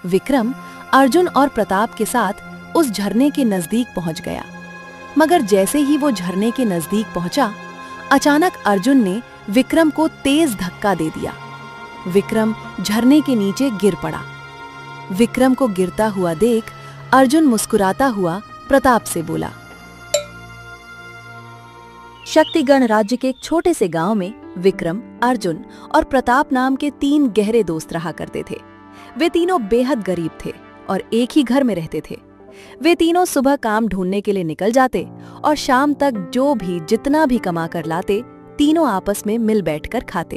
विक्रम अर्जुन और प्रताप के साथ उस झरने के नजदीक पहुंच गया। मगर जैसे ही वो झरने के नजदीक पहुंचा, अचानक अर्जुन ने विक्रम को तेज धक्का दे दिया। विक्रम झरने के नीचे गिर पड़ा। विक्रम को गिरता हुआ देख अर्जुन मुस्कुराता हुआ प्रताप से बोला। शक्तिगण राज्य के एक छोटे से गांव में विक्रम, अर्जुन और प्रताप नाम के 3 गहरे दोस्त रहा करते थे। वे तीनों बेहद गरीब थे और एक ही घर में रहते थे। वे तीनों सुबह काम ढूंढने के लिए निकल जाते और शाम तक जो भी जितना भी कमा कर लाते, तीनों आपस में मिल बैठकर खाते।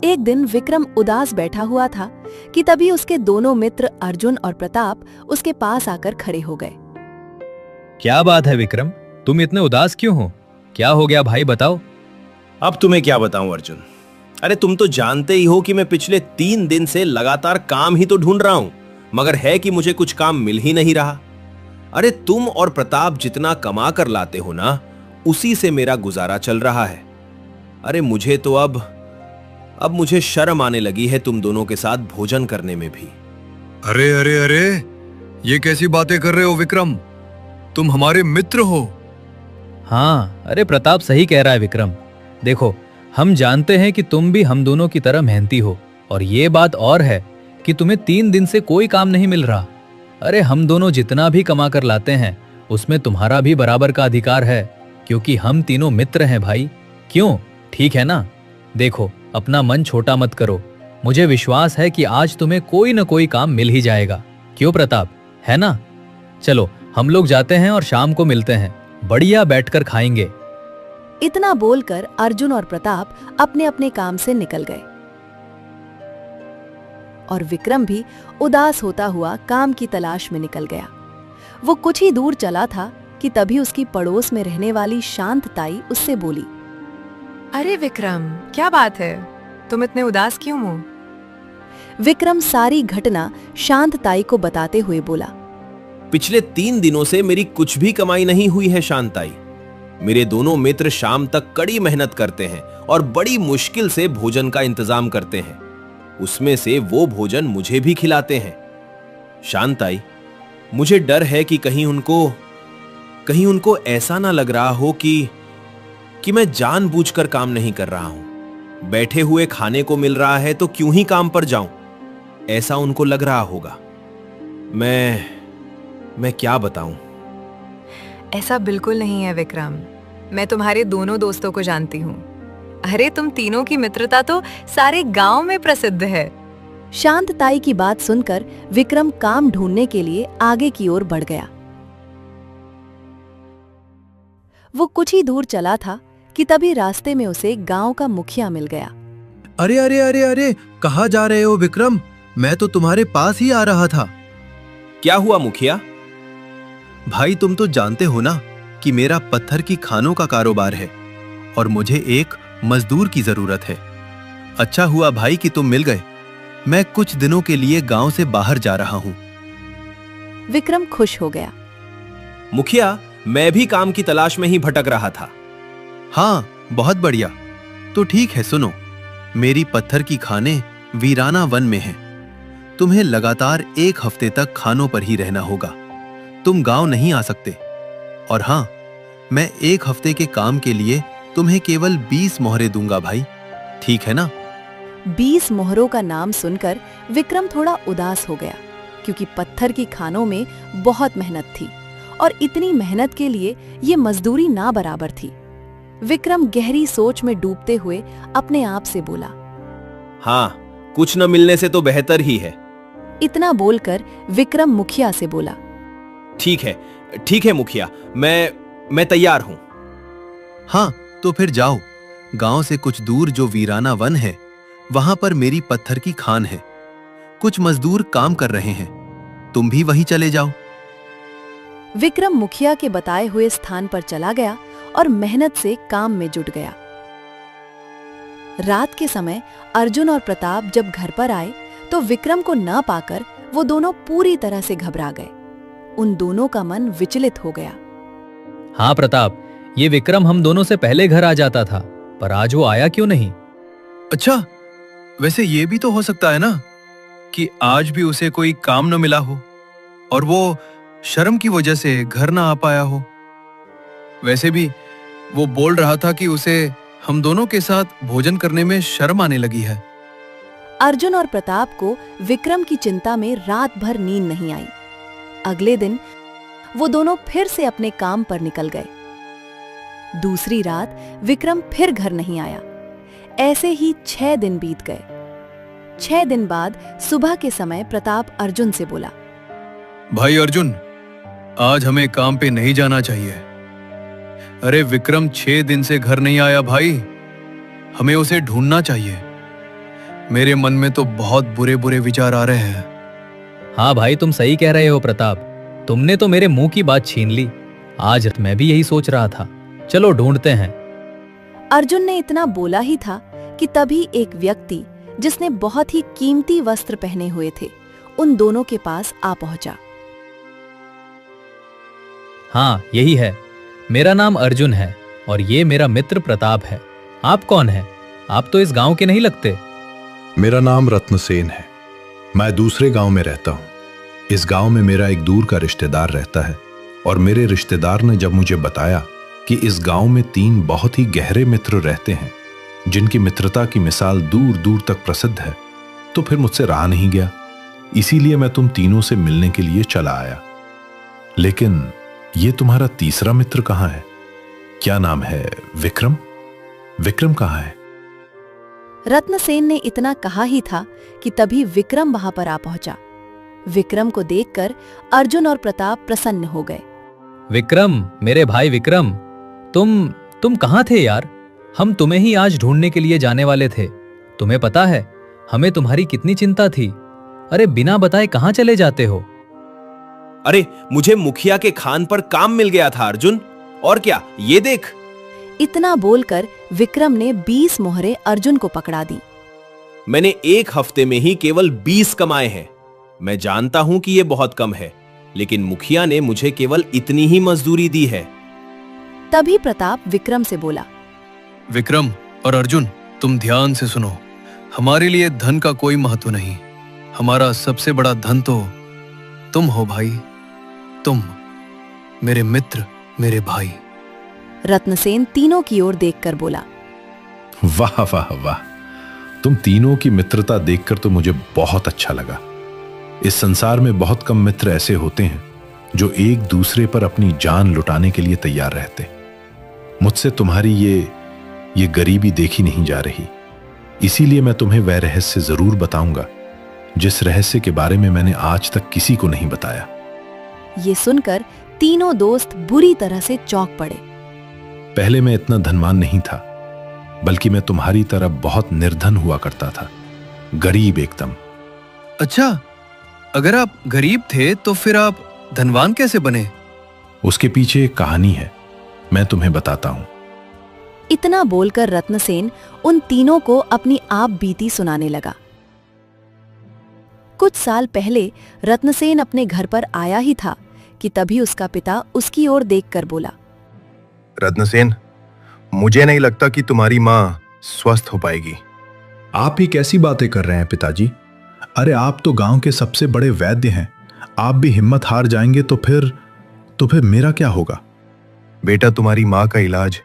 एक दिन विक्रम उदास बैठा हुआ था कि तभी उसके दोनों मित्र अर्जुन और प्रताप उसके पास आकर खड़े हो गए। क्या बात है विक्रम, तुम इतने उदास क्यों हो? क्या हो गया भाई, बताओ। अब तुम्हें क्या बताऊं अर्जुन, अरे तुम तो जानते ही हो कि मैं पिछले 3 दिन से लगातार काम ही तो ढूंढ रहा हूं, मगर है कि मुझे कुछ काम मिल ही नहीं रहा। अरे तुम और प्रताप जितना कमा कर लाते हो ना, उसी से मेरा गुजारा चल रहा है। अरे मुझे तो अब मुझे शर्म आने लगी है तुम दोनों के साथ भोजन करने में भी। अरे अरे अरे, ये कैसी बातें कर रहे हो विक्रम? तुम हमारे मित्र हो। हाँ, अरे प्रताप सही कह रहा है विक्रम। देखो, हम जानते हैं कि तुम भी हम दोनों की तरह मेहनती हो, और ये बात और है कि तुम्हें 3 दिन से कोई काम नहीं मिल रहा। अरे हम दोनों जितना भी कमा कर लाते हैं, उसमें तुम्हारा भी बराबर का अधिकार है, क्योंकि हम तीनों मित्र हैं भाई। क्यों, ठीक है ना? देखो, अपना मन छोटा मत करो। मुझे विश्वास है कि आज तुम्हें कोई न कोई काम मिल ही जाएगा। क्यों प्रताप, है ना? चलो हम लोग जाते हैं और शाम को मिलते हैं, बढ़िया बैठकर खाएंगे। इतना बोलकर अर्जुन और प्रताप अपने अपने काम से निकल गए और विक्रम भी उदास होता हुआ काम की तलाश में निकल गया। वो कुछ ही दूर चला था कि तभी उसकी पड़ोस में रहने वाली शांत ताई उससे बोली। अरे विक्रम, क्या बात है, तुम इतने उदास क्यों हो? विक्रम सारी घटना शांत ताई को बताते हुए बोला। पिछले 3 दिनों से मेरी कुछ भी कमाई नहीं हुई है शांताई। मेरे दोनों मित्र शाम तक कड़ी मेहनत करते हैं और बड़ी मुश्किल से भोजन का इंतजाम करते हैं। उसमें से वो भोजन मुझे भी खिलाते हैं। शांताई, मुझे डर है कि कहीं उनको ऐसा ना लग रहा हो कि मैं जानबूझकर काम नहीं कर रहा हूं। बैठे हुए खाने को मिल रहा है तो क्यों ही काम पर जाऊं, ऐसा उनको लग रहा होगा। मैं क्या बताऊं? ऐसा बिल्कुल नहीं है विक्रम, मैं तुम्हारे दोनों दोस्तों को जानती हूँ। अरे तुम तीनों की मित्रता तो सारे गांव में प्रसिद्ध है। शांत ताई की बात सुनकर विक्रम काम ढूंढने के लिए आगे की ओर बढ़ गया। वो कुछ ही दूर चला था कि तभी रास्ते में उसे गांव का मुखिया मिल गया। अरे अरे अरे अरे, कहाँ जा रहे हो विक्रम? मैं तो तुम्हारे पास ही आ रहा था। क्या हुआ मुखिया? भाई तुम तो जानते हो ना कि मेरा पत्थर की खानों का कारोबार है और मुझे एक मजदूर की जरूरत है। अच्छा हुआ भाई कि तुम मिल गए। मैं कुछ दिनों के लिए गांव से बाहर जा रहा हूं। विक्रम खुश हो गया। मुखिया, मैं भी काम की तलाश में ही भटक रहा था। हाँ, बहुत बढ़िया। तो ठीक है, सुनो, मेरी पत्थर की खानें वीराना वन में हैं। तुम्हें लगातार 1 हफ्ते तक खानों पर ही रहना होगा। तुम गांव नहीं आ सकते। और हाँ, मैं 1 हफ्ते के काम के लिए तुम्हें केवल 20 मोहरे दूंगा भाई, ठीक है ना? 20 मोहरों का नाम सुनकर विक्रम थोड़ा उदास हो गया, क्योंकि पत्थर की खानों में बहुत मेहनत थी और इतनी मेहनत के लिए ये मजदूरी ना बराबर थी। विक्रम गहरी सोच में डूबते हुए अपने आप से बोला, हाँ, कुछ न मिलने से तो बेहतर ही है। इतना बोलकर विक्रम मुखिया से बोला। ठीक है मुखिया, मैं तैयार हूं। हाँ, तो फिर जाओ। गांव से कुछ दूर जो वीराना वन है, वहां पर मेरी पत्थर की खान है। कुछ मजदूर काम कर रहे हैं, तुम भी वहीं चले जाओ। विक्रम मुखिया के बताए हुए स्थान पर चला गया और मेहनत से काम में जुट गया। रात के समय अर्जुन और प्रताप जब घर पर आए तो विक्रम को न पाकर वो दोनों पूरी तरह से घबरा गए। उन दोनों का मन विचलित हो गया। हाँ प्रताप, ये विक्रम हम दोनों से पहले घर आ जाता था, पर आज वो आया क्यों नहीं? अच्छा, वैसे ये भी तो हो सकता है ना कि आज भी उसे कोई काम न मिला हो और वो शर्म की वजह से घर ना आ पाया हो। वैसे भी वो बोल रहा था कि उसे हम दोनों के साथ भोजन करने में शर्म आने लगी है। अर्जुन और प्रताप को विक्रम की चिंता में रात भर नींद नहीं आई। अगले दिन वो दोनों फिर से अपने काम पर निकल गए। दूसरी रात विक्रम फिर घर नहीं आया। ऐसे ही 6 दिन बीत गए। 6 दिन बाद सुबह के समय प्रताप अर्जुन से बोला, भाई अर्जुन, आज हमें काम पे नहीं जाना चाहिए। अरे विक्रम 6 दिन से घर नहीं आया भाई, हमें उसे ढूंढना चाहिए। मेरे मन में तो बहुत बुरे बुरे विचार आ रहे हैं। हाँ भाई, तुम सही कह रहे हो प्रताप, तुमने तो मेरे मुंह की बात छीन ली। आज मैं भी यही सोच रहा था, चलो ढूंढते हैं। अर्जुन ने इतना बोला ही था कि तभी एक व्यक्ति जिसने बहुत ही कीमती वस्त्र पहने हुए थे उन दोनों के पास आ पहुंचा। हाँ, यही है। मेरा नाम अर्जुन है और ये मेरा मित्र प्रताप है। आप कौन हैं? आप तो इस गांव के नहीं लगते। मेरा नाम रत्नसेन है। मैं दूसरे गांव में रहता हूं। इस गांव में मेरा एक दूर का रिश्तेदार रहता है और मेरे रिश्तेदार ने जब मुझे बताया कि इस गांव में 3 बहुत ही गहरे मित्र रहते हैं जिनकी मित्रता की मिसाल दूर दूर तक प्रसिद्ध है, तो फिर मुझसे रहा नहीं गया। इसीलिए मैं तुम तीनों से मिलने के लिए चला आया। लेकिन ये तुम्हारा तीसरा मित्र कहाँ है? क्या नाम है? विक्रम? विक्रम कहाँ है? रत्नसेन ने इतना कहा ही था कि तभी विक्रम वहां पर आ पहुंचा। विक्रम को देखकर अर्जुन और प्रताप प्रसन्न हो गए। विक्रम, मेरे भाई विक्रम, तुम कहाँ थे यार? हम तुम्हें ही आज ढूंढने के लिए जाने वाले थे। तुम्हें पता है हमें तुम्हारी कितनी चिंता थी। अरे बिना बताए कहाँ चले जाते हो? अरे मुझे मुखिया के खान पर काम मिल गया था अर्जुन, और क्या, ये देख। इतना बोलकर विक्रम ने 20 मोहरे अर्जुन को पकड़ा दी। मैंने 1 हफ्ते में ही केवल 20 कमाए हैं। मैं जानता हूं कि यह बहुत कम है, लेकिन मुखिया ने मुझे केवल इतनी ही मजदूरी दी है। तभी प्रताप विक्रम से बोला, विक्रम और अर्जुन, तुम ध्यान से सुनो। हमारे लिए धन का कोई महत्व नहीं। हमारा सबसे बड़ा धन तो तुम हो भाई। तुम मेरे मित्र, मेरे भाई। रत्नसेन तीनों की ओर देखकर बोला, वाह वाह वाह, तुम तीनों की मित्रता देखकर तो मुझे बहुत अच्छा लगा। इस संसार में बहुत कम मित्र ऐसे होते हैं जो एक दूसरे पर अपनी जान लुटाने के लिए तैयार रहते। मुझसे तुम्हारी ये गरीबी देखी नहीं जा रही, इसीलिए मैं तुम्हें वह रहस्य जरूर बताऊंगा जिस रहस्य के बारे में मैंने आज तक किसी को नहीं बताया। ये सुनकर तीनों दोस्त बुरी तरह से चौंक पड़े। पहले मैं इतना धनवान नहीं था, बल्कि मैं तुम्हारी तरह बहुत निर्धन हुआ करता था, गरीब एकदम। अच्छा, अगर आप गरीब थे तो फिर आप धनवान कैसे बने? उसके पीछे एक कहानी है, मैं तुम्हें बताता हूं। इतना बोलकर रत्नसेन उन तीनों को अपनी आप बीती सुनाने लगा। कुछ साल पहले रत्नसेन अपने घर पर आया ही था कि तभी उसका पिता उसकी ओर देखकर बोला, रत्नसेन, मुझे नहीं लगता कि तुम्हारी मां स्वस्थ हो पाएगी। आप ही कैसी बातें कर रहे हैं पिताजी? अरे आप तो गांव के सबसे बड़े वैद्य हैं। आप भी हिम्मत हार जाएंगे तो फिर मेरा क्या होगा? बेटा, तुम्हारी मां का इलाज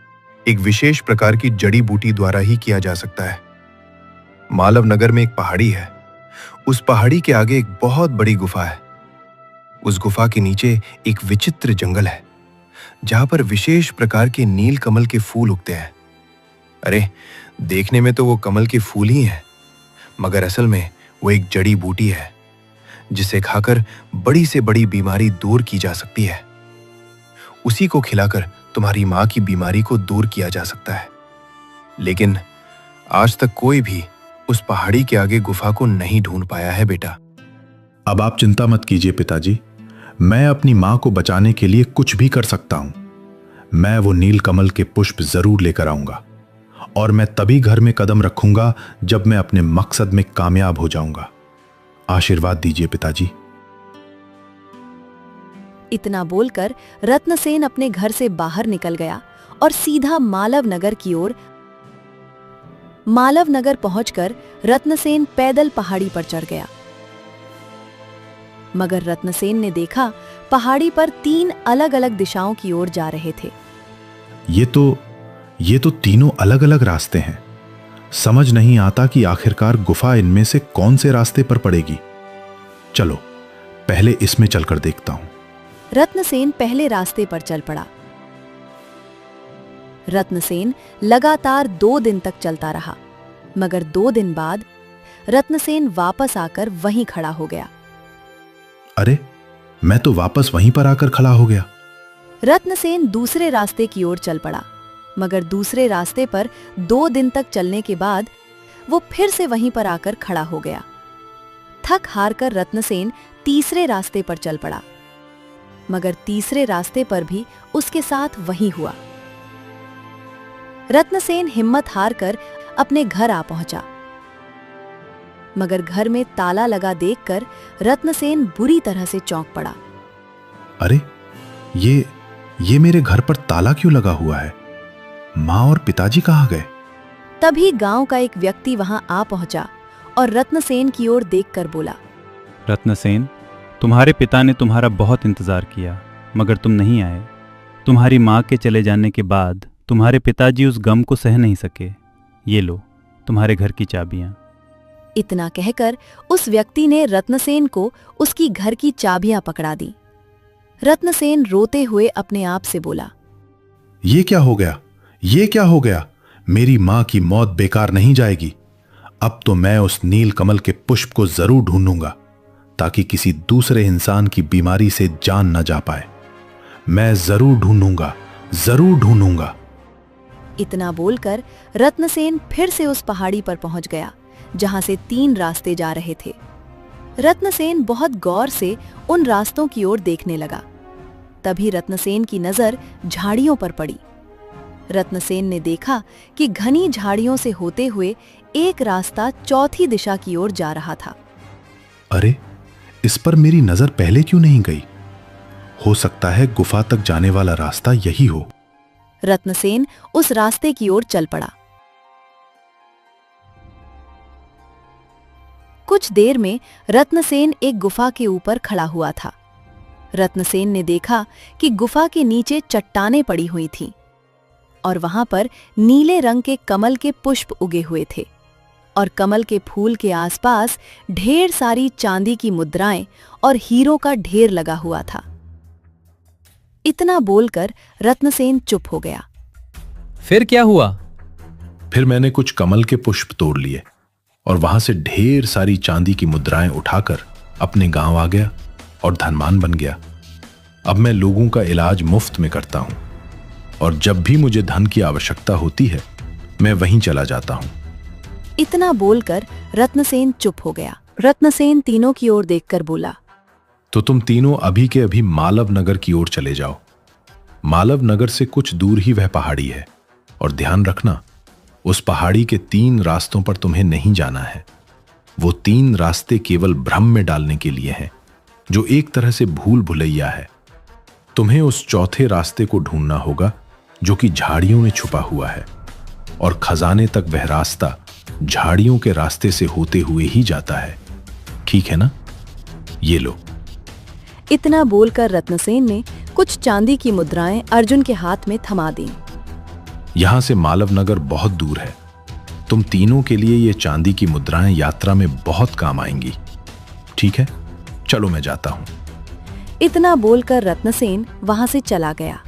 एक विशेष प्रकार की जड़ी बूटी द्वारा ही किया जा सकता है। मालव नगर में एक पहाड़ी है। उस पहाड़ी के आगे एक बहुत बड़ी गुफा है। उस गुफा के नीचे एक विचित्र जंगल है जहां पर विशेष प्रकार के नील कमल के फूल उगते हैं। अरे देखने में तो वो कमल के फूल ही हैं, मगर असल में वो एक जड़ी बूटी है जिसे खाकर बड़ी से बड़ी बीमारी दूर की जा सकती है। उसी को खिलाकर तुम्हारी मां की बीमारी को दूर किया जा सकता है। लेकिन आज तक कोई भी उस पहाड़ी के आगे गुफा को नहीं ढूंढ पाया है बेटा। अब आप चिंता मत कीजिए पिताजी, मैं अपनी मां को बचाने के लिए कुछ भी कर सकता हूं। मैं वो नील कमल के पुष्प जरूर लेकर आऊंगा और मैं तभी घर में कदम रखूंगा जब मैं अपने मकसद में कामयाब हो जाऊंगा। आशीर्वाद दीजिए पिताजी। इतना बोलकर रत्नसेन अपने घर से बाहर निकल गया और सीधा मालव नगर की ओर। मालव नगर पहुंचकर रत्नसेन पैदल पहाड़ी पर चढ़ गया। मगर रत्नसेन ने देखा पहाड़ी पर 3 अलग-अलग दिशाओं की ओर जा रहे थे। ये तो तीनों अलग अलग रास्ते हैं। समझ नहीं आता कि आखिरकार गुफा इनमें से कौन से रास्ते पर पड़ेगी। चलो पहले इसमें चलकर देखता हूं। रत्नसेन पहले रास्ते पर चल पड़ा। रत्नसेन लगातार 2 दिन तक चलता रहा, मगर 2 दिन बाद रत्नसेन वापस आकर वहीं खड़ा हो गया। अरे, मैं तो वापस वहीं पर आकर खड़ा हो गया। रत्नसेन दूसरे रास्ते की ओर चल पड़ा, मगर दूसरे रास्ते पर 2 दिन तक चलने के बाद वो फिर से वहीं पर आकर खड़ा हो गया। थक हार कर रत्नसेन तीसरे रास्ते पर चल पड़ा, मगर तीसरे रास्ते पर भी उसके साथ वही हुआ। रत्नसेन हिम्मत हार कर अपने घर आ पहुंचा, मगर घर में ताला लगा देखकर रत्नसेन बुरी तरह से चौंक पड़ा। अरे, ये मेरे घर पर ताला क्यों लगा हुआ है? माँ और पिताजी कहाँ गए? तभी गांव का एक व्यक्ति वहां आ पहुंचा और रत्नसेन की ओर देखकर बोला, रत्नसेन, तुम्हारे पिता ने तुम्हारा बहुत इंतजार किया, मगर तुम नहीं आए। तुम्हारी माँ के चले जाने के बाद तुम्हारे पिताजी उस गम को सह नहीं सके। ये लो तुम्हारे घर की चाबियां। इतना कहकर उस व्यक्ति ने रत्नसेन को उसकी घर की चाबियां पकड़ा दी। रत्नसेन रोते हुए अपने आप से बोला, ये क्या हो गया? ये क्या हो गया? मेरी माँ की मौत बेकार नहीं जाएगी। अब तो मैं उस नील कमल के पुष्प को जरूर ढूंढूंगा, ताकि किसी दूसरे इंसान की बीमारी से जान न जा पाए। मैं जरूर ढूंढूंगा, जरूर ढूंढूंगा। इतना बोलकर रत्नसेन फिर से उस पहाड़ी पर पहुंच गया जहां से 3 रास्ते जा रहे थे। रत्नसेन बहुत गौर से उन रास्तों की ओर देखने लगा। तभी रत्नसेन की नजर झाड़ियों पर पड़ी। रत्नसेन ने देखा कि घनी झाड़ियों से होते हुए एक रास्ता चौथी दिशा की ओर जा रहा था। अरे, इस पर मेरी नजर पहले क्यों नहीं गई? हो सकता है गुफा तक जाने वाला रास्ता यही हो। रत्नसेन उस रास्ते की ओर चल पड़ा। कुछ देर में रत्नसेन एक गुफा के ऊपर खड़ा हुआ था। रत्नसेन ने देखा कि गुफा के नीचे चट्टानें पड़ी हुई थीं और वहां पर नीले रंग के कमल के पुष्प उगे हुए थे और कमल के फूल के आसपास ढेर सारी चांदी की मुद्राएं और हीरों का ढेर लगा हुआ था। इतना बोलकर रत्नसेन चुप हो गया। फिर क्या हुआ? फिर मैंने कुछ कमल के पुष्प तोड़ लिए और वहां से ढेर सारी चांदी की मुद्राएं उठाकर अपने गांव आ गया और धनवान बन गया। अब मैं लोगों का इलाज मुफ्त में करता हूं और जब भी मुझे धन की आवश्यकता होती है मैं वहीं चला जाता हूं। इतना बोलकर रत्नसेन चुप हो गया। रत्नसेन तीनों की ओर देखकर बोला, तो तुम तीनों अभी के अभी मालव नगर की ओर चले जाओ। मालव नगर से कुछ दूर ही वह पहाड़ी है और ध्यान रखना, उस पहाड़ी के 3 रास्तों पर तुम्हें नहीं जाना है। वो 3 रास्ते केवल भ्रम में डालने के लिए हैं, जो एक तरह से भूल भुलैया है। तुम्हें उस चौथे रास्ते को ढूंढना होगा जो कि झाड़ियों में छुपा हुआ है और खजाने तक वह रास्ता झाड़ियों के रास्ते से होते हुए ही जाता है। ठीक है ना? ये लो। इतना बोलकर रत्नसेन ने कुछ चांदी की मुद्राएं अर्जुन के हाथ में थमा दी। यहां से मालव नगर बहुत दूर है। तुम तीनों के लिए ये चांदी की मुद्राएं यात्रा में बहुत काम आएंगी। ठीक है, चलो मैं जाता हूं। इतना बोलकर रत्नसेन वहां से चला गया।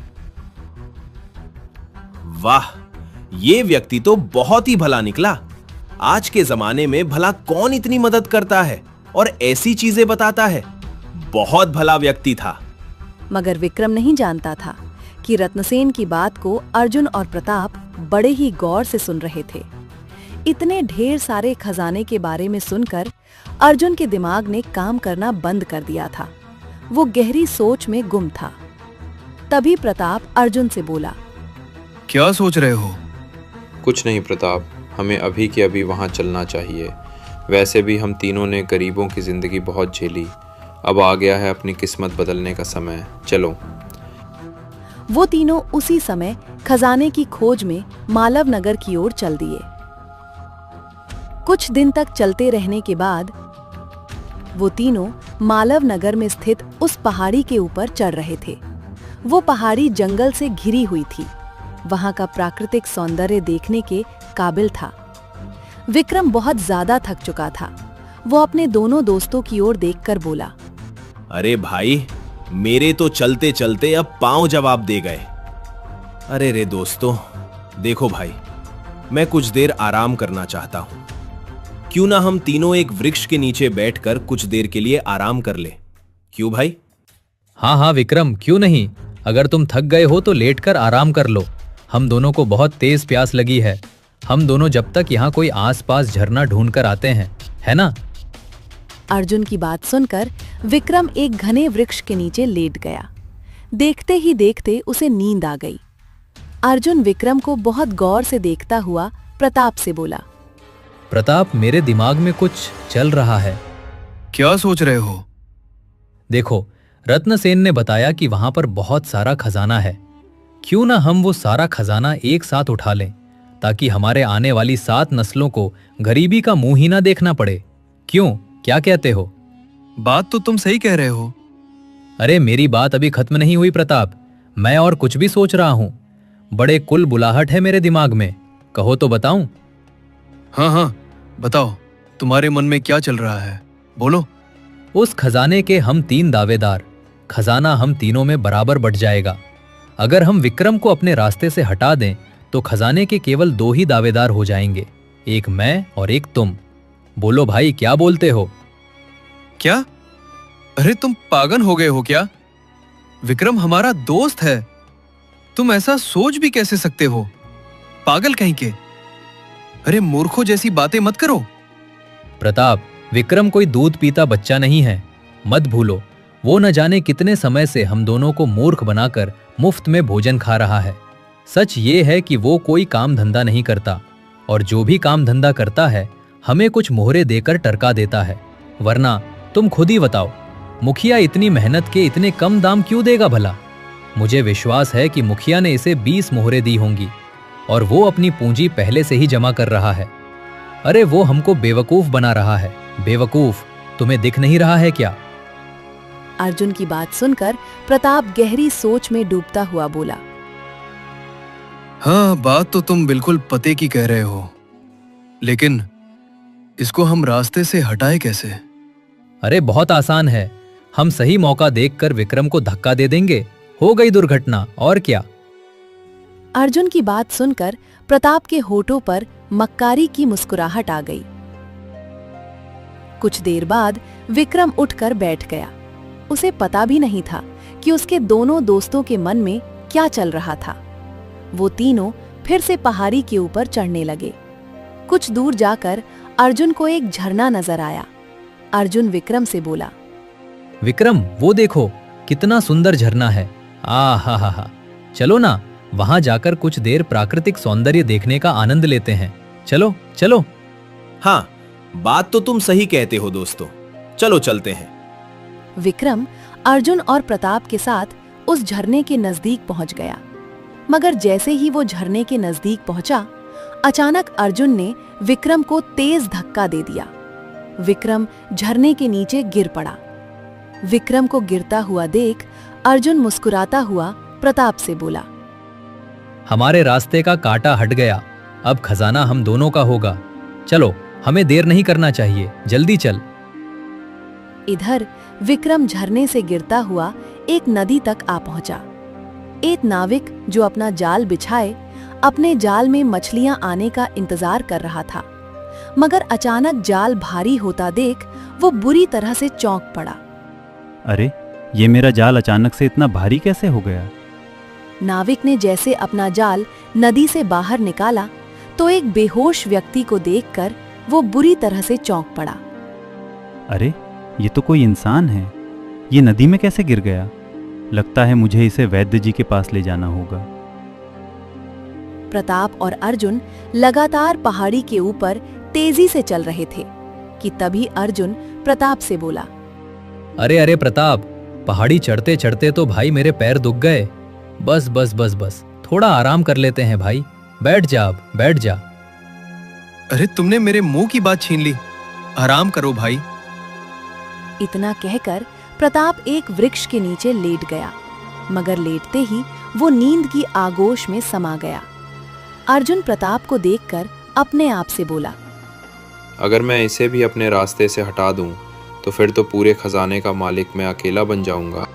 वाह, ये व्यक्ति तो बहुत ही भला निकला। आज के जमाने में भला कौन इतनी मदद करता है और ऐसी चीजें बताता है। बहुत भला व्यक्ति था। मगर विक्रम नहीं जानता था कि रत्नसेन की बात को अर्जुन और प्रताप बड़े ही गौर से सुन रहे थे। इतने ढेर सारे खजाने के बारे में सुनकर अर्जुन के दिमाग ने काम करना बंद कर दिया था। वो गहरी सोच में गुम था। तभी प्रताप अर्जुन से बोला, क्या सोच रहे हो? कुछ नहीं प्रताप, हमें अभी के अभी वहां चलना चाहिए। वैसे भी हम तीनों ने गरीबों की जिंदगी बहुत झेली। अब आ गया है अपनी किस्मत बदलने का समय। चलो। वो तीनों उसी समय खजाने की खोज में मालव नगर की ओर चल दिए। कुछ दिन तक चलते रहने के बाद वो तीनों मालव नगर में स्थित उस पहाड़ी के ऊपर चढ़ रहे थे। वो पहाड़ी जंगल से घिरी हुई थी। वहां का प्राकृतिक सौंदर्य देखने के काबिल था। विक्रम बहुत ज्यादा थक चुका था। वो अपने दोनों दोस्तों की ओर देखकर बोला, अरे भाई, मेरे तो चलते चलते अब पांव जवाब दे गए। अरे रे दोस्तों, देखो भाई, मैं कुछ देर आराम करना चाहता हूं। क्यों ना हम तीनों एक वृक्ष के नीचे बैठकर कुछ देर के लिए आराम कर ले। क्यों भाई? हाँ हाँ विक्रम, क्यों नहीं। अगर तुम थक गए हो तो लेटकर आराम कर लो। हम दोनों को बहुत तेज प्यास लगी है। हम दोनों जब तक यहाँ कोई आसपास झरना ढूंढ कर आते हैं, है ना? अर्जुन की बात सुनकर विक्रम एक घने वृक्ष के नीचे लेट गया। देखते ही देखते उसे नींद आ गई। अर्जुन विक्रम को बहुत गौर से देखता हुआ प्रताप से बोला, प्रताप, मेरे दिमाग में कुछ चल रहा है। क्या सोच रहे हो? देखो, रत्नसेन ने बताया कि वहां पर बहुत सारा खजाना है। क्यों ना हम वो सारा खजाना एक साथ उठा लें, ताकि हमारे आने वाली 7 नस्लों को गरीबी का मुंह ही ना देखना पड़े। क्यों, क्या कहते हो? बात तो तुम सही कह रहे हो। अरे मेरी बात अभी खत्म नहीं हुई प्रताप। मैं और कुछ भी सोच रहा हूं। बड़े कुल बुलाहट है मेरे दिमाग में। कहो तो बताऊं? हाँ हाँ, बताओ, तुम्हारे मन में क्या चल रहा है, बोलो। उस खजाने के हम 3 दावेदार। खजाना हम तीनों में बराबर बट जाएगा। अगर हम विक्रम को अपने रास्ते से हटा दें तो खजाने के केवल 2 ही दावेदार हो जाएंगे, एक मैं और एक तुम। बोलो भाई, क्या बोलते हो? क्या? अरे तुम पागल हो गए हो क्या? विक्रम हमारा दोस्त है। तुम ऐसा सोच भी कैसे सकते हो? पागल कहीं के। अरे मूर्खों जैसी बातें मत करो। प्रताप, विक्रम कोई दूध पीता बच्चा नहीं है। मत भूलो, वो न जाने कितने समय से हम दोनों को मूर्ख बनाकर मुफ्त में भोजन खा रहा है। सच ये है कि वो कोई काम धंधा नहीं करता, और जो भी काम धंधा करता है हमें कुछ मोहरे देकर टरका देता है। वरना तुम खुद ही बताओ, मुखिया इतनी मेहनत के इतने कम दाम क्यों देगा भला? मुझे विश्वास है कि मुखिया ने इसे 20 मोहरे दी होंगी, और वो अपनी पूंजी पहले से ही जमा कर रहा है। अरे वो हमको बेवकूफ बना रहा है। बेवकूफ, तुम्हें दिख नहीं रहा है क्या? अर्जुन की बात सुनकर प्रताप गहरी सोच में डूबता हुआ बोला, हाँ, बात तो तुम बिल्कुल पते की कह रहे हो, लेकिन इसको हम रास्ते से हटाए कैसे? अरे बहुत आसान है। हम सही मौका देखकर विक्रम को धक्का दे देंगे। हो गई दुर्घटना, और क्या। अर्जुन की बात सुनकर प्रताप के होठों पर मक्कारी की मुस्कुराहट आ गई। कुछ देर बाद विक्रम उठकर बैठ गया। उसे पता भी नहीं था कि उसके दोनों दोस्तों के मन में क्या चल रहा था। वो तीनों फिर से पहाड़ी के ऊपर चढ़ने लगे। कुछ दूर जाकर अर्जुन को एक झरना नजर आया। अर्जुन विक्रम से बोला, विक्रम, वो देखो, कितना सुंदर झरना है। हा, चलो ना, वहां जाकर कुछ देर प्राकृतिक सौंदर्य देखने का आनंद लेते हैं। चलो चलो। हाँ, बात तो तुम सही कहते हो दोस्तों। चलो चलते हैं। विक्रम अर्जुन और प्रताप के साथ उस झरने के नजदीक पहुंच गया। मगर जैसे ही वो झरने के नजदीक पहुंचा, अचानक अर्जुन ने विक्रम को तेज धक्का दे दिया। विक्रम झरने के नीचे गिर पड़ा। विक्रम को गिरता हुआ देख अर्जुन मुस्कुराता हुआ प्रताप से बोला, हमारे रास्ते का कांटा हट गया। अब खजाना हम दोनों का होगा। चलो, हमें देर नहीं करना चाहिए, जल्दी चल। इधर विक्रम झरने से गिरता हुआ एक नदी तक आ पहुंचा। एक नाविक जो अपना जाल बिछाए अपने जाल में मछलियां आने का इंतजार कर रहा था, मगर अचानक जाल भारी होता देख वो बुरी तरह से चौंक पड़ा। अरे, ये मेरा जाल अचानक से इतना भारी कैसे हो गया? नाविक ने जैसे अपना जाल नदी से बाहर निकाला तो एक बेहोश व्यक्ति को देखकर वो बुरी तरह से चौंक पड़ा। अरे, ये तो कोई इंसान है। ये नदी में कैसे गिर गया? लगता है मुझे इसे वैद्य जी के पास ले जाना होगा। प्रताप और अर्जुन लगातार पहाड़ी के ऊपर तेजी से चल रहे थे कि तभी अर्जुन प्रताप से बोला, अरे अरे प्रताप, पहाड़ी चढ़ते चढ़ते तो भाई मेरे पैर दुख गए। बस बस बस बस, थोड़ा आराम कर लेते हैं भाई। बैठ जा, अब बैठ जा। अरे तुमने मेरे मुंह की बात छीन ली। आराम करो भाई। इतना कहकर प्रताप एक वृक्ष के नीचे लेट गया, मगर लेटते ही वो नींद की आगोश में समा गया। अर्जुन प्रताप को देखकर अपने आप से बोला, अगर मैं इसे भी अपने रास्ते से हटा दूं, तो फिर तो पूरे खजाने का मालिक मैं अकेला बन जाऊंगा।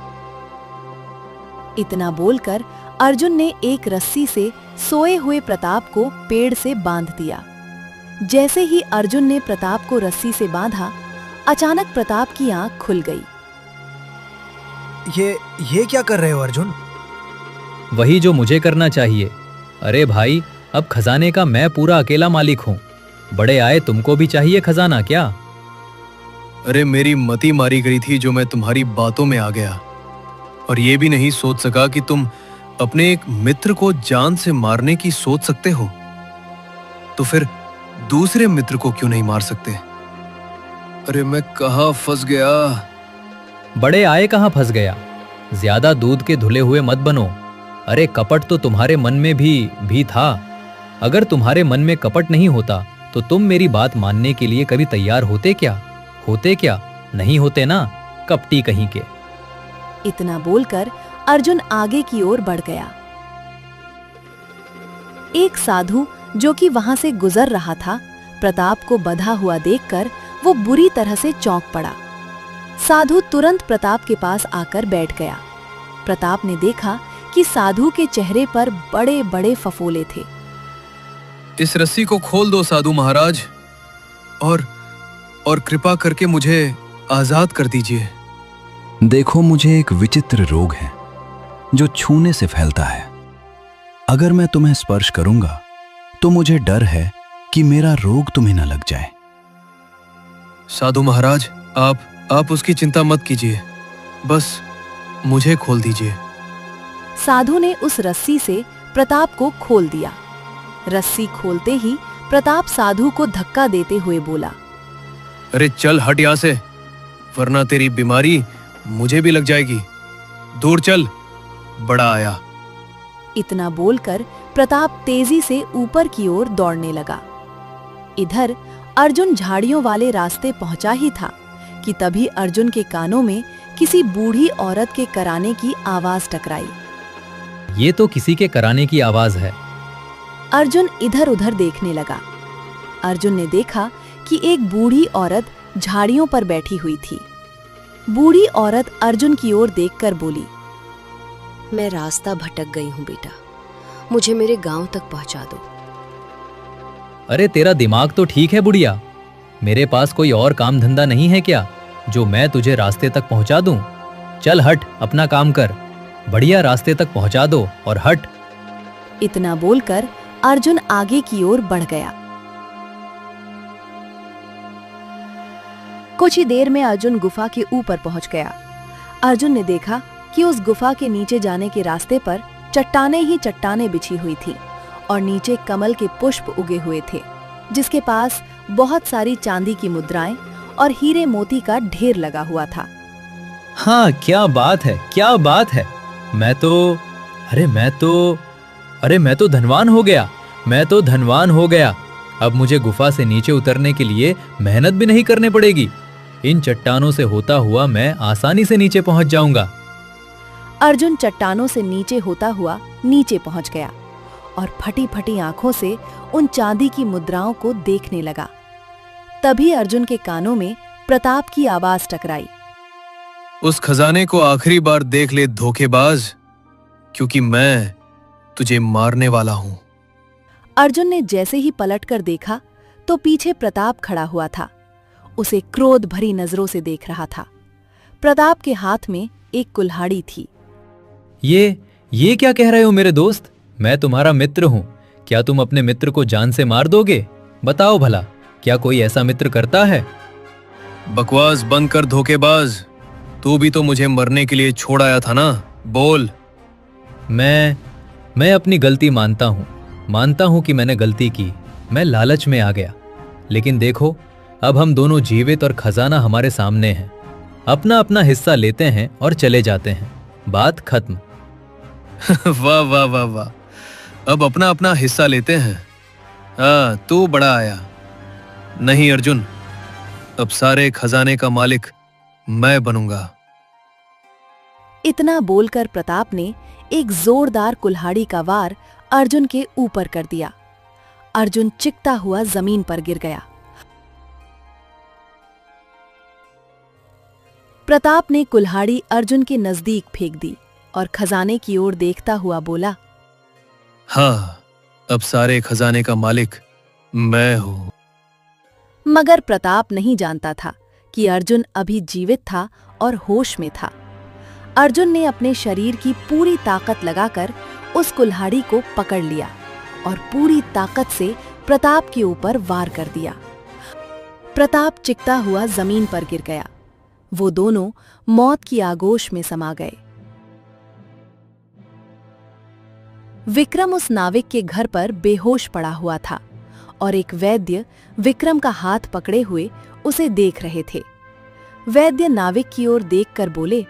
इतना बोलकर अर्जुन ने एक रस्सी से सोए हुए प्रताप को पेड़ से बांध दिया। जैसे ही अर्जुन ने प्रताप को रस्सी से बांधा, अचानक प्रताप की आंख खुल गई। ये क्या कर रहे हो अर्जुन? वही जो मुझे करना चाहिए। अरे भाई, अब खजाने का मैं पूरा अकेला मालिक हूँ। बड़े आए, तुमको भी चाहिए खजाना क्या? अरे मेरी मति मारी गई थी जो मैं तुम्हारी बातों में आ गया, और ये भी नहीं सोच सका कि तुम अपने एक मित्र को जान से मारने की सोच सकते हो, तो फिर दूसरे मित्र को क्यों नहीं मार सकते? अरे मैं कहाँ फंस गया? बड़े आए, कहाँ फंस गया? ज्यादा दूध के धुले हुए मत बनो। अरे कपट तो तुम्हारे मन में भी था। अगर तुम्हारे मन में कपट नहीं होता तो तुम मेरी बात मानने के लिए कभी तैयार होते क्या? नहीं होते ना, कपटी कहीं के। इतना बोलकर अर्जुन आगे की ओर बढ़ गया। एक साधु जो कि वहां से गुजर रहा था, प्रताप को बंधा हुआ देखकर वो बुरी तरह से चौंक पड़ा। साधु तुरंत प्रताप के पास आकर बैठ गया। प्रताप ने देखा कि साधु के चेहरे पर बड़े बड़े फफोले थे। इस रस्सी को खोल दो साधु महाराज, और कृपा करके मुझे आजाद कर दीजिए। देखो, मुझे एक विचित्र रोग है जो छूने से फैलता है। अगर मैं तुम्हें स्पर्श करूंगा तो मुझे डर है कि मेरा रोग तुम्हें न लग जाए। साधु महाराज, आप उसकी चिंता मत कीजिए, बस मुझे खोल दीजिए। साधु ने उस रस्सी से प्रताप को खोल दिया। रस्सी खोलते ही प्रताप साधु को धक्का देते हुए बोला, अरे चल हट यहाँ से, वरना तेरी बीमारी मुझे भी लग जाएगी। दूर चल, बड़ा आया। इतना बोलकर प्रताप तेजी से ऊपर की ओर दौड़ने लगा। इधर अर्जुन झाड़ियों वाले रास्ते पहुंचा ही था कि तभी अर्जुन के कानों में किसी बूढ़ी औरत के कराने की आवाज टकराई। ये तो किसी के कराने की आवाज है। अर्जुन इधर उधर देखने लगा। अर्जुन ने देखा कि एक बूढ़ी औरत झाड़ियों पर बैठी हुई थी। बूढ़ी औरत अर्जुन की ओर देखकर बोली, मैं रास्ता भटक गई हूँ बेटा, मुझे मेरे गांव तक पहुंचा दो। अरे तेरा दिमाग तो ठीक है बुढ़िया, मेरे पास कोई और काम धंधा नहीं है क्या जो मैं तुझे रास्ते तक पहुंचा दूं? चल हट, अपना काम कर, बढ़िया रास्ते तक पहुंचा दो और हट। इतना बोलकर अर्जुन आगे की ओर बढ़ गया। कुछ ही देर में अर्जुन गुफा के ऊपर पहुंच गया। अर्जुन ने देखा कि उस गुफा के नीचे जाने के रास्ते पर चट्टानें ही चट्टानें बिछी हुई थी और नीचे कमल के पुष्प उगे हुए थे, जिसके पास बहुत सारी चांदी की मुद्राएं और हीरे मोती का ढेर लगा हुआ था। हाँ, क्या बात है, क्या बात है। मैं तो धनवान हो गया, मैं तो धनवान हो गया। अब मुझे गुफा से नीचे उतरने के लिए मेहनत भी नहीं करने पड़ेगी। इन चट्टानों से होता हुआ मैं आसानी से नीचे पहुंच जाऊंगा। अर्जुन चट्टानों से नीचे होता हुआ नीचे पहुंच गया और फटी फटी आंखों से उन चांदी की मुद्राओं को देखने लगा। तभी अर्जुन के कानों में प्रताप की आवाज टकराई, उस खजाने को आखिरी बार देख ले धोखेबाज, क्योंकि मैं तुझे मारने वाला हूं। अर्जुन ने जैसे ही पलटकर देखा तो पीछे प्रताप खड़ा हुआ था। उसे क्रोध भरी नजरों से देख रहा था। प्रताप के हाथ में एक कुल्हाड़ी थी। ये क्या कह रहे हो मेरे दोस्त? मैं तुम्हारा मित्र हूं, क्या तुम अपने मित्र को जान से मार दोगे? बताओ भला, क्या कोई ऐसा मित्र करता है? बकवास बंद कर धोखेबाज, तू भी तो मुझे मरने के लिए छोड़ आया था ना, बोल। मैं अपनी गलती मानता हूं कि मैंने गलती की। मैं लालच में आ गया, लेकिन देखो अब हम दोनों जीवित और खजाना हमारे सामने है। अपना अपना हिस्सा लेते हैं और चले जाते हैं, बात खत्म। वाह वाह वाह वाह, अब अपना अपना हिस्सा लेते हैं। हाँ, तू बड़ा आया। नहीं अर्जुन, अब सारे खजाने का मालिक मैं बनूंगा। इतना बोलकर प्रताप ने एक जोरदार कुल्हाड़ी का वार अर्जुन के ऊपर कर दिया। अर्जुन चिकता हुआ जमीन पर गिर गया। प्रताप ने कुल्हाड़ी अर्जुन के नजदीक फेंक दी और खजाने की ओर देखता हुआ बोला, हाँ, अब सारे खजाने का मालिक मैं हूं। मगर प्रताप नहीं जानता था कि अर्जुन अभी जीवित था और होश में था। अर्जुन ने अपने शरीर की पूरी ताकत लगाकर उस कुल्हाड़ी को पकड़ लिया और पूरी ताकत से प्रताप के ऊपर वार कर दिया। प्रताप चिकता हुआ जमीन पर गिर गया। वो दोनों मौत की आगोश में समा गए। विक्रम उस नाविक के घर पर बेहोश पड़ा हुआ था और एक वैद्य विक्रम का हाथ पकड़े हुए उसे देख रहे थे। वैद्य नाविक की ओर देखकर बोले,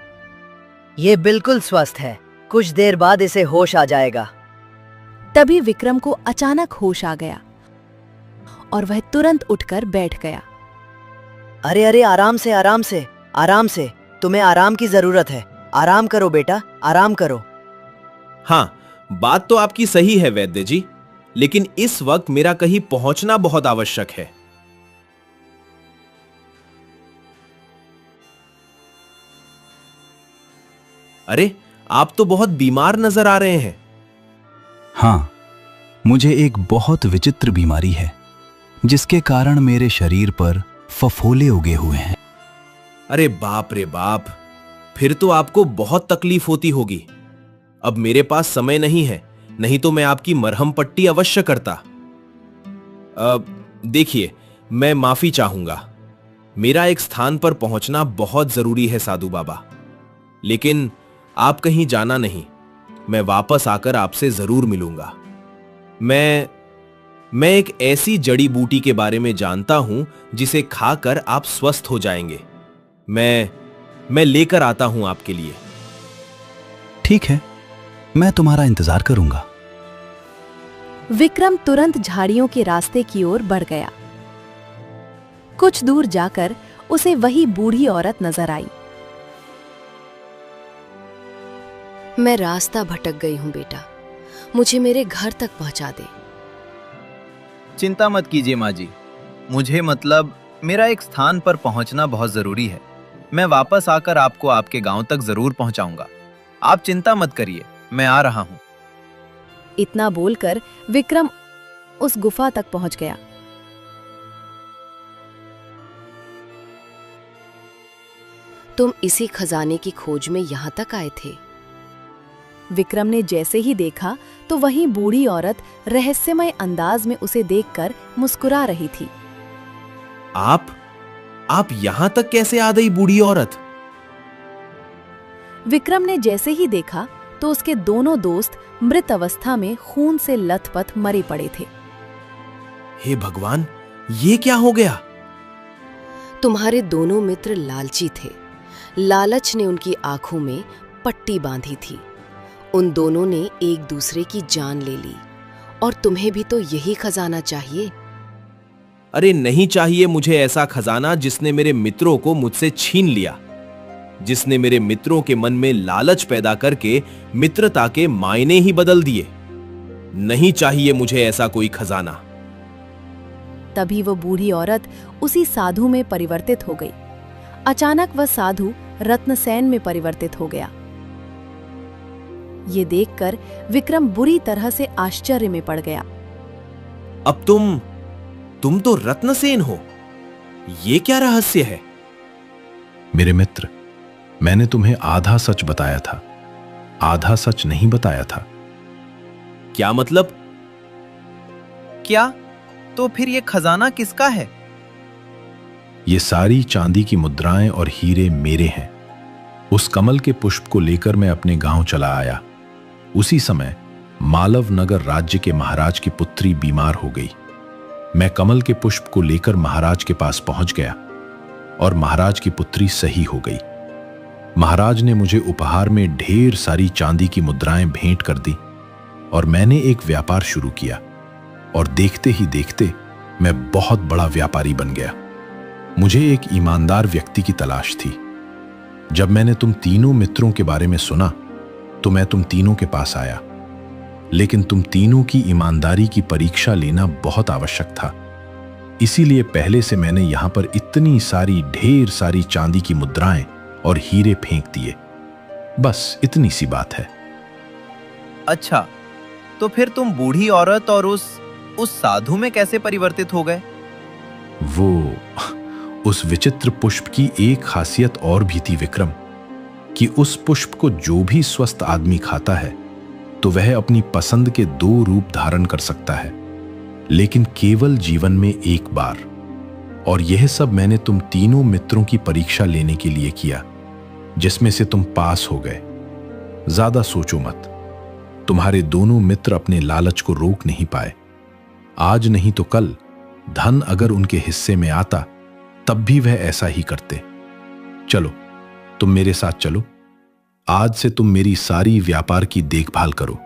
ये बिल्कुल स्वस्थ है, कुछ देर बाद इसे होश आ जाएगा। तभी विक्रम को अचानक होश आ गया और वह तुरंत उठकर बैठ गया। अरे अरे, आराम से आराम से आराम से, तुम्हें आराम की जरूरत है। आराम करो बेटा, आराम करो। हाँ, बात तो आपकी सही है वैद्य जी, लेकिन इस वक्त मेरा कहीं पहुंचना बहुत आवश्यक है। अरे, आप तो बहुत बीमार नजर आ रहे हैं। हाँ, मुझे एक बहुत विचित्र बीमारी है जिसके कारण मेरे शरीर पर फफोले उगे हुए हैं। अरे बाप रे बाप, फिर तो आपको बहुत तकलीफ होती होगी। अब मेरे पास समय नहीं है, नहीं तो मैं आपकी मरहम पट्टी अवश्य करता। देखिए, मैं माफी चाहूंगा। मेरा एक स्थान पर पहुंचना बहुत जरूरी है साधु बाबा, लेकिन आप कहीं जाना नहीं। मैं वापस आकर आपसे जरूर मिलूंगा। मैं एक ऐसी जड़ी बूटी के बारे में जानता हूं जिसे खाकर आप स्वस्थ हो जाएंगे। मैं लेकर आता हूं आपके लिए। ठीक है, मैं तुम्हारा इंतजार करूंगा। विक्रम तुरंत झाड़ियों के रास्ते की ओर बढ़ गया। कुछ दूर जाकर उसे वही बूढ़ी औरत नजर आई। मैं रास्ता भटक गई हूं बेटा, मुझे मेरे घर तक पहुंचा दे। चिंता मत कीजिए माँ जी, मुझे मतलब मेरा एक स्थान पर पहुंचना बहुत जरूरी है। मैं वापस आकर आपको आपके गांव तक जरूर पहुंचाऊंगा। आप चिंता मत करिए, मैं आ रहा हूं। इतना बोलकर विक्रम उस गुफा तक पहुंच गया। तुम इसी खजाने की खोज में यहां तक आए थे? विक्रम ने जैसे ही देखा तो वही बूढ़ी औरत रहस्यमय अंदाज में उसे देखकर मुस्कुरा रही थी। आप यहां तक कैसे आ गई बूढ़ी औरत? विक्रम ने जैसे ही देखा तो उसके दोनों दोस्त मृत अवस्था में खून से लथपथ मरे पड़े थे। हे भगवान, ये क्या हो गया? तुम्हारे दोनों मित्र लालची थे। लालच ने उनकी आंखों में पट्टी बांधी थी। उन दोनों ने एक दूसरे की जान ले ली। और तुम्हें भी तो यही खजाना चाहिए। अरे नहीं चाहिए मुझे ऐसा खजाना जिसने मेरे मित्रों को मुझसे छीन लिया, जिसने मेरे मित्रों के मन में लालच पैदा करके मित्रता के मायने ही बदल दिए। नहीं चाहिए मुझे ऐसा कोई खजाना। तभी वो बूढ़ी औरत उसी साधु में परिवर्तित हो गई। अचानक वह साधु रत्नसेन में परिवर्तित हो गया। ये देखकर विक्रम बुरी तरह से आश्चर्य में पड़ गया। अब तुम तो रत्नसेन हो? ये क्या रहस्य है? मेरे मित्र, मैंने तुम्हें आधा सच बताया था, आधा सच नहीं बताया था। क्या मतलब? क्या? तो फिर ये खजाना किसका है? ये सारी चांदी की मुद्राएं और हीरे मेरे हैं। उस कमल के पुष्प को लेकर मैं अपने गांव चला आया। उसी समय मालव नगर राज्य के महाराज की पुत्री बीमार हो गई। मैं कमल के पुष्प को लेकर महाराज के पास पहुंच गया और महाराज की पुत्री सही हो गई। महाराज ने मुझे उपहार में ढेर सारी चांदी की मुद्राएं भेंट कर दी और मैंने एक व्यापार शुरू किया और देखते ही देखते मैं बहुत बड़ा व्यापारी बन गया। मुझे एक ईमानदार व्यक्ति की तलाश थी जब मैंने तुम तीनों मित्रों के बारे में सुना तो मैं तुम तीनों के पास आया, लेकिन तुम तीनों की ईमानदारी की परीक्षा लेना बहुत आवश्यक था। इसीलिए पहले से मैंने यहां पर इतनी सारी ढेर सारी चांदी की मुद्राएं और हीरे फेंक दिए। बस इतनी सी बात है। अच्छा, तो फिर तुम बूढ़ी औरत और उस साधु में कैसे परिवर्तित हो गए? वो उस विचित्र पुष्प की एक खासियत और भी थी विक्रम, कि उस पुष्प को जो भी स्वस्थ आदमी खाता है तो वह अपनी पसंद के 2 रूप धारण कर सकता है, लेकिन केवल जीवन में एक बार। और यह सब मैंने तुम तीनों मित्रों की परीक्षा लेने के लिए किया, जिसमें से तुम पास हो गए। ज्यादा सोचो मत, तुम्हारे दोनों मित्र अपने लालच को रोक नहीं पाए। आज नहीं तो कल धन अगर उनके हिस्से में आता तब भी वह ऐसा ही करते। चलो, तुम मेरे साथ चलो। आज से तुम मेरी सारी व्यापार की देखभाल करो।